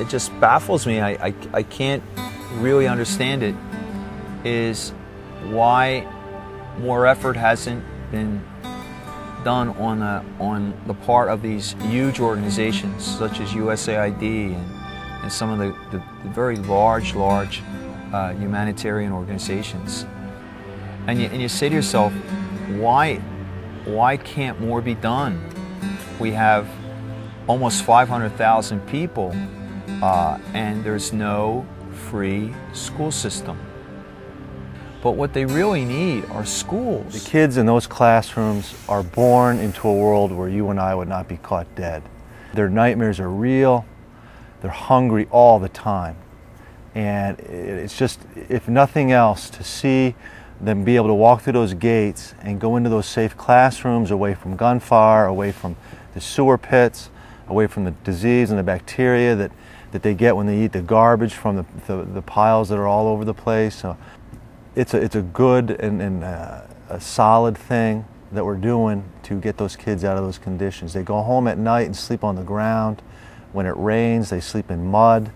it just baffles me. I can't really understand it, is why more effort hasn't been done on the part of these huge organizations such as USAID and some of the very large humanitarian organizations. And you say to yourself, why can't more be done? We have almost 500,000 people and there's no free school system. But what they really need are schools. The kids in those classrooms are born into a world where you and I would not be caught dead. Their nightmares are real. They're hungry all the time. And it's just, if nothing else, to see them be able to walk through those gates and go into those safe classrooms, away from gunfire, away from the sewer pits, away from the disease and the bacteria that they get when they eat the garbage from the piles that are all over the place. So it's a good and a solid thing that we're doing to get those kids out of those conditions. They go home at night and sleep on the ground. When it rains, they sleep in mud.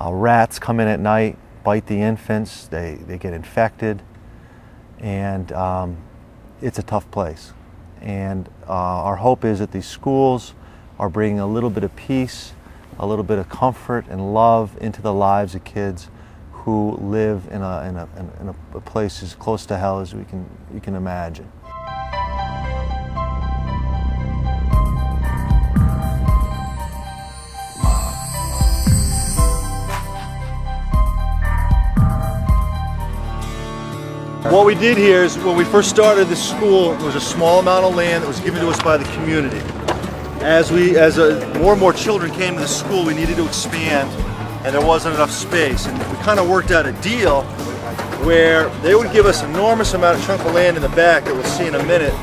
Rats come in at night, bite the infants, they get infected, and it's a tough place. And our hope is that these schools are bringing a little bit of peace, a little bit of comfort and love into the lives of kids who live in a place as close to hell as we can imagine. What we did here is, when we first started this school, there was a small amount of land that was given to us by the community. As more and more children came to the school, we needed to expand, and there wasn't enough space. And we kind of worked out a deal where they would give us an enormous amount of chunk of land in the back that we'll see in a minute,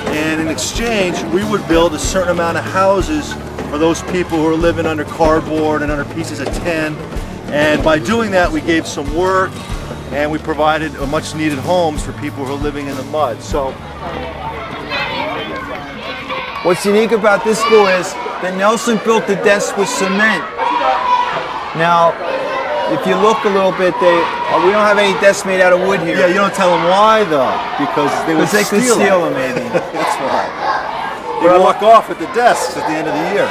and in exchange, we would build a certain amount of houses for those people who are living under cardboard and under pieces of tin. And by doing that, we gave some work, and we provided much needed homes for people who are living in the mud. So, what's unique about this school is that Nelson built the desks with cement. Now, if you look a little bit, we don't have any desks made out of wood here. Yeah, you don't tell them why though, because they would could steal them maybe. That's why. They walk off at the desks at the end of the year.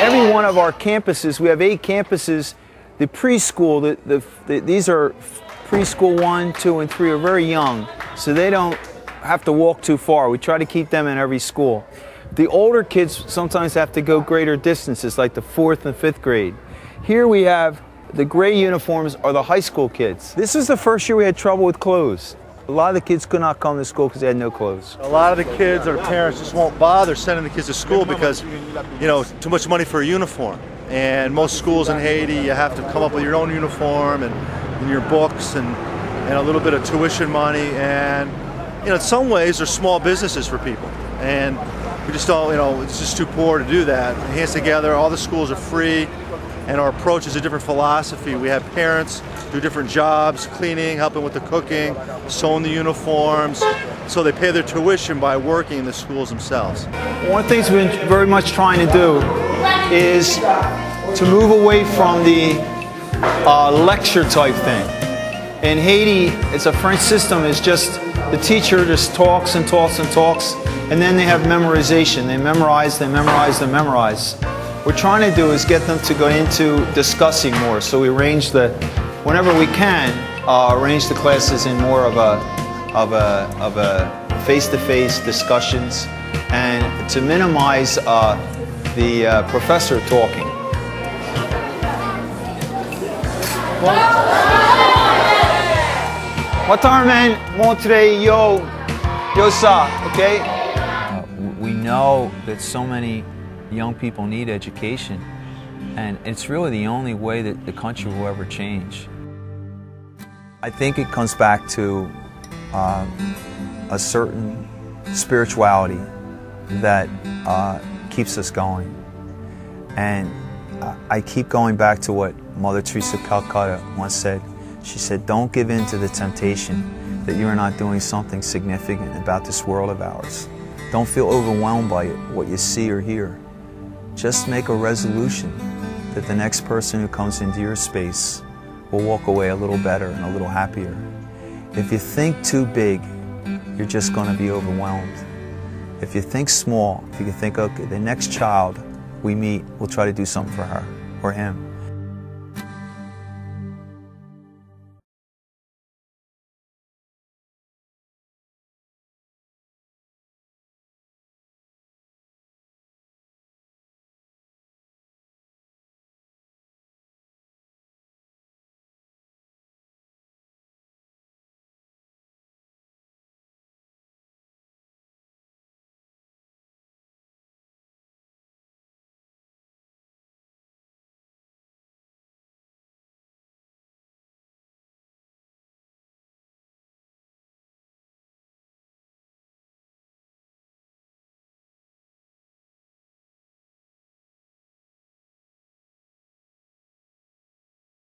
Every one of our campuses, we have 8 campuses. The preschool, these are preschool 1, 2, and 3 are very young, so they don't have to walk too far. We try to keep them in every school. The older kids sometimes have to go greater distances, like the 4th and 5th grade. Here we have the gray uniforms are the high school kids. This is the first year we had trouble with clothes. A lot of the kids could not come to school because they had no clothes. A lot of the kids, or parents, just won't bother sending the kids to school because, you know, too much money for a uniform. And most schools in Haiti, you have to come up with your own uniform and your books and a little bit of tuition money. And, you know, in some ways, they're small businesses for people. And we just don't, you know, it's just too poor to do that. Hands together, all the schools are free. And our approach is a different philosophy. We have parents do different jobs, cleaning, helping with the cooking, sewing the uniforms, so they pay their tuition by working in the schools themselves. One of the things we've been very much trying to do is to move away from the lecture type thing. In Haiti, it's a French system, it's just the teacher just talks and talks and talks, and then they have memorization. They memorize, they memorize, they memorize. What we're trying to do is get them to go into discussing more. So we arrange whenever we can, arrange the classes in more of a face-to-face discussions, and to minimize the professor talking. Matarmen, montre yo sa, okay? We know that so many young people need education, and it's really the only way that the country will ever change. I think it comes back to a certain spirituality that keeps us going. And I keep going back to what Mother Teresa of Calcutta once said: She said, don't give in to the temptation that you are not doing something significant about this world of ours. Don't feel overwhelmed by what you see or hear. Just make a resolution that the next person who comes into your space will walk away a little better and a little happier. If you think too big, you're just going to be overwhelmed. If you think small, if you can think, okay, the next child we meet, we'll try to do something for her or him.